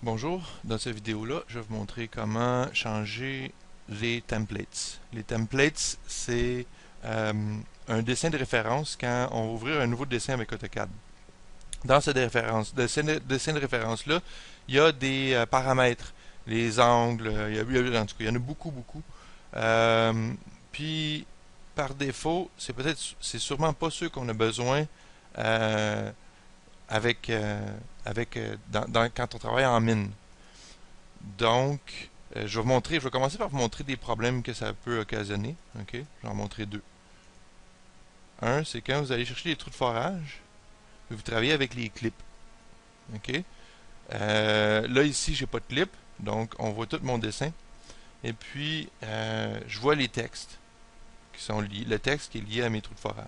Bonjour, dans cette vidéo-là, je vais vous montrer comment changer les templates. Les templates, c'est un dessin de référence quand on va ouvrir un nouveau dessin avec AutoCAD. Dans ce dessin de référence-là, il y a des paramètres, les angles, en tout cas, il y en a beaucoup. Euh, Puis, par défaut, c'est sûrement pas ceux qu'on a besoin euh, quand on travaille en mine. Donc, je vais commencer par vous montrer des problèmes que ça peut occasionner. Ok, je vais en montrer deux. Un, c'est quand vous allez chercher les trous de forage, vous travaillez avec les clips. Ok, là ici, j'ai pas de clip, donc on voit tout mon dessin. Et puis, je vois les textes qui sont liés, le texte qui est lié à mes trous de forage.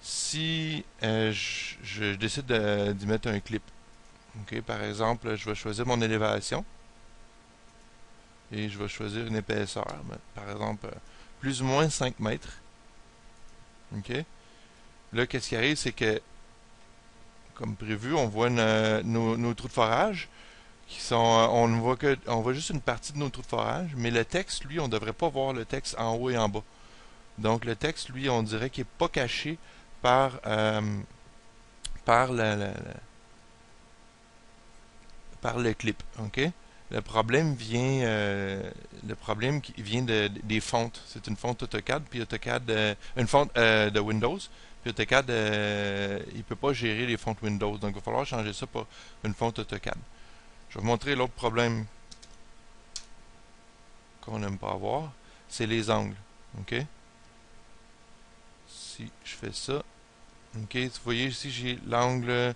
Si je décide d'y mettre un clip, ok, par exemple, je vais choisir mon élévation. Et je vais choisir une épaisseur, par exemple, plus ou moins 5 mètres. OK? Là, qu'est-ce qui arrive, c'est que, comme prévu, on voit nos trous de forage qui sont. On voit juste une partie de nos trous de forage, mais le texte, lui, on ne devrait pas voir le texte en haut et en bas. Donc, le texte, lui, on dirait qu'il n'est pas caché par, par, par le clip. OK? Le problème qui vient des fontes. C'est une fonte AutoCAD, puis AutoCAD, une fonte de Windows, puis AutoCAD, il peut pas gérer les fontes Windows. Donc, il va falloir changer ça pour une fonte AutoCAD. Je vais vous montrer l'autre problème qu'on n'aime pas avoir. C'est les angles. OK? Si je fais ça, OK, vous voyez ici, j'ai l'angle.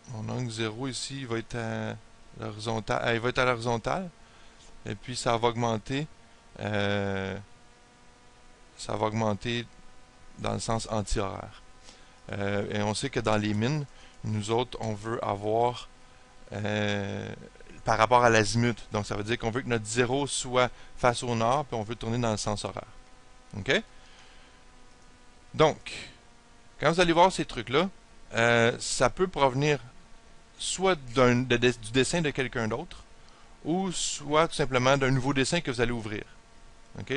Mon angle 0 ici, il va être à l'horizontale. Il va être à l'horizontale. Et puis euh, ça va augmenter dans le sens anti-horaire. Et on sait que dans les mines, nous autres, on veut avoir euh, par rapport à l'azimut. Donc ça veut dire qu'on veut que notre 0 soit face au nord, puis on veut tourner dans le sens horaire. OK? Donc, quand vous allez voir ces trucs-là, ça peut provenir soit du dessin de quelqu'un d'autre, ou soit tout simplement d'un nouveau dessin que vous allez ouvrir. OK?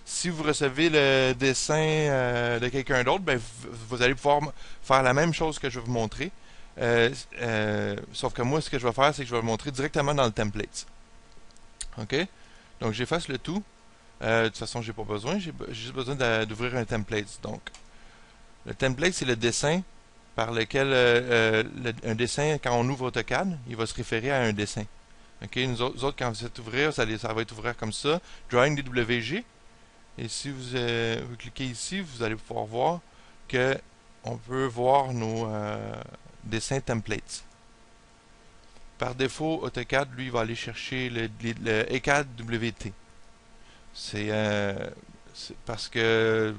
Si vous recevez le dessin de quelqu'un d'autre, ben, vous allez pouvoir faire la même chose que je vais vous montrer. Sauf que moi, ce que je vais faire, c'est que je vais le montrer directement dans le template. OK? Donc, j'efface le tout. De toute façon, j'ai pas besoin. J'ai juste besoin d'ouvrir un template. Donc, le template, c'est le dessin par lequel un dessin, quand on ouvre AutoCAD, il va se référer à un dessin. OK? Nous autres, quand vous êtes ouvrir, ça va être ouvert comme ça. Drawing DWG. Et si vous cliquez ici, vous allez pouvoir voir que on peut voir nos dessins templates. Par défaut, AutoCAD, lui, va aller chercher le ECAD WT. C'est parce que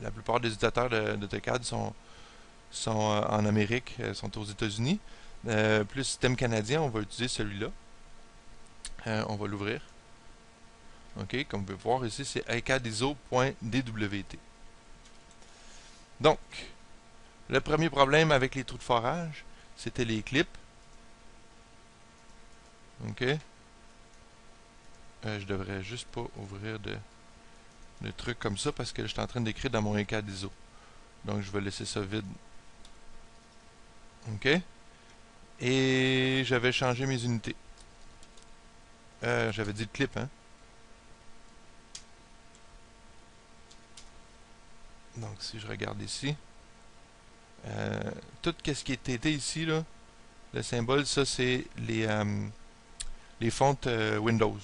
la plupart des utilisateurs d'AutoCAD sont en Amérique, sont aux États-Unis. Plus système canadien, on va utiliser celui-là. On va l'ouvrir. OK, comme vous pouvez voir ici, c'est ecadiso.dwt. Donc, le premier problème avec les trous de forage, c'était les clips. OK. Je devrais juste pas ouvrir de trucs comme ça parce que je suis en train d'écrire dans mon ecadiso. Donc, je vais laisser ça vide. OK. Et j'avais changé mes unités. J'avais dit le clip, hein. Donc, si je regarde ici, tout ce qui est été ici, là, le symbole, ça, c'est les fontes Windows.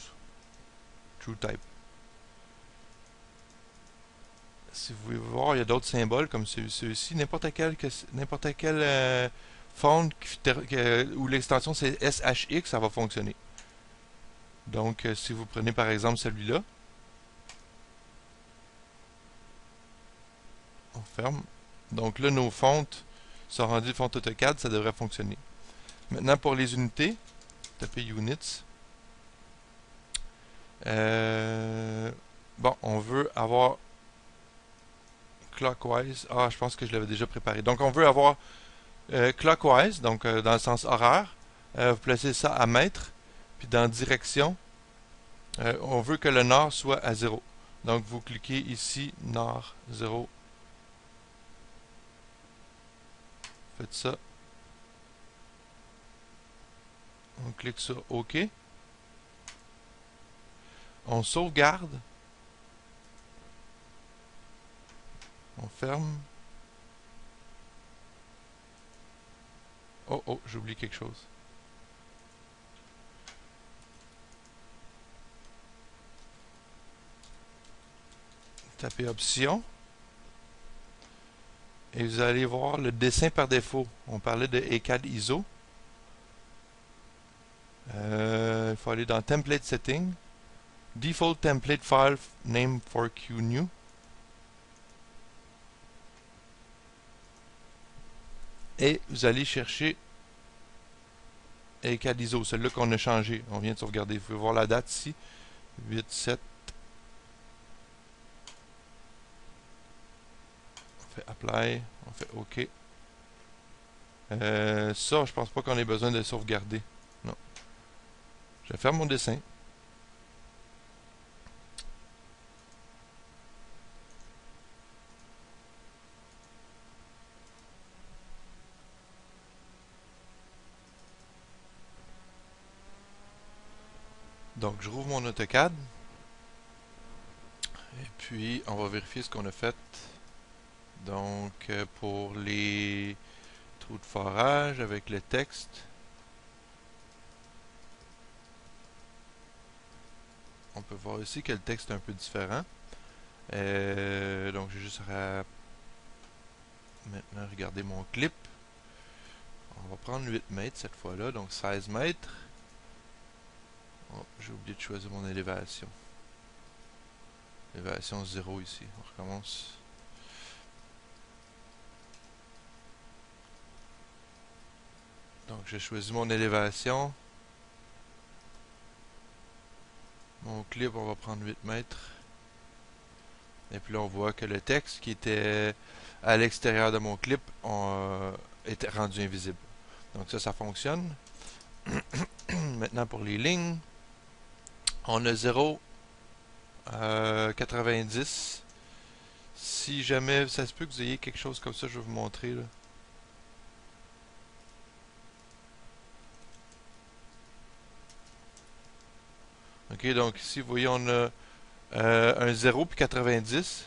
TrueType. Si vous voulez voir, il y a d'autres symboles comme ceux-ci. N'importe quelle font où l'extension c'est SHX, ça va fonctionner. Donc, si vous prenez par exemple celui-là, on ferme. Donc là, nos fontes sont rendues fontes AutoCAD, ça devrait fonctionner. Maintenant, pour les unités, tapez Units. Bon, on veut avoir clockwise. Ah, je pense que je l'avais déjà préparé. Donc, on veut avoir clockwise, donc dans le sens horaire. Vous placez ça à mètre. Puis dans direction, on veut que le nord soit à 0. Donc, vous cliquez ici, nord 0. Faites ça. On clique sur OK. On sauvegarde. On ferme. Oh, oh, j'oublie quelque chose. Tapez Option. Et vous allez voir le dessin par défaut. On parlait de ECAD ISO. Il faut aller dans Template Setting. Default Template File Name for QNew. Et vous allez chercher ECAD ISO, celle-là qu'on a changé. On vient de sauvegarder. Vous pouvez voir la date ici. 8-7. On fait Apply. On fait OK. Ça, je pense pas qu'on ait besoin de sauvegarder. Non. Je vais faire mon dessin. Donc, je rouvre mon AutoCAD. Et puis, on va vérifier ce qu'on a fait. Donc, pour les trous de forage avec le texte, on peut voir ici que le texte est un peu différent. Donc, j'ai juste à maintenant regarder mon clip. On va prendre 8 mètres cette fois-là, donc 16 mètres. Oh, j'ai oublié de choisir mon élévation. Élévation 0 ici. On recommence. Donc j'ai choisi mon élévation. Mon clip, on va prendre 8 mètres. Et puis là, on voit que le texte qui était à l'extérieur de mon clip était rendu invisible. Donc ça fonctionne. Maintenant pour les lignes, on a 0, 90. Si jamais, ça se peut que vous ayez quelque chose comme ça, je vais vous montrer là. Ok, donc ici, vous voyez, on a un 0 puis 90.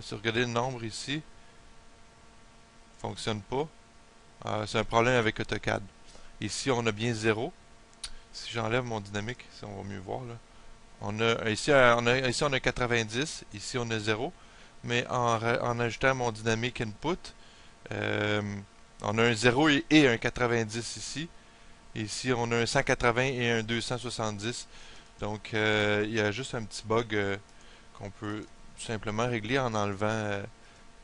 Si vous regardez le nombre ici, fonctionne pas. C'est un problème avec AutoCAD. Ici, on a bien 0. Si j'enlève mon dynamique, si on va mieux voir là. Ici, on a 90. Ici, on a 0. Mais en ajoutant mon dynamique input, on a un 0 et un 90 ici. Ici, on a un 180 et un 270. Donc, il y a juste un petit bug qu'on peut simplement régler en enlevant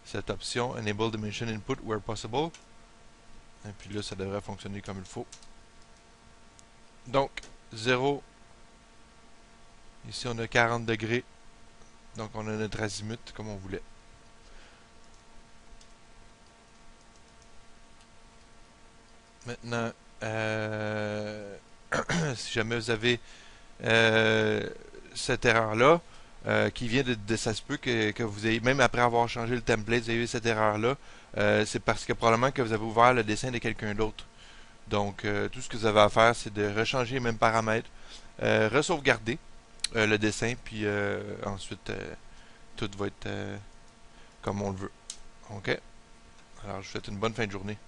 cette option Enable Dimension Input Where Possible. Et puis là, ça devrait fonctionner comme il faut. Donc, 0. Ici, on a 40 degrés. Donc, on a notre azimut comme on voulait. Maintenant, si jamais vous avez cette erreur-là, qui vient ça se peut que vous ayez, même après avoir changé le template, vous avez eu cette erreur-là, c'est parce que probablement que vous avez ouvert le dessin de quelqu'un d'autre. Donc, tout ce que vous avez à faire, c'est de rechanger les mêmes paramètres, resauvegarder le dessin, puis ensuite, tout va être comme on le veut. OK? Alors, je vous souhaite une bonne fin de journée.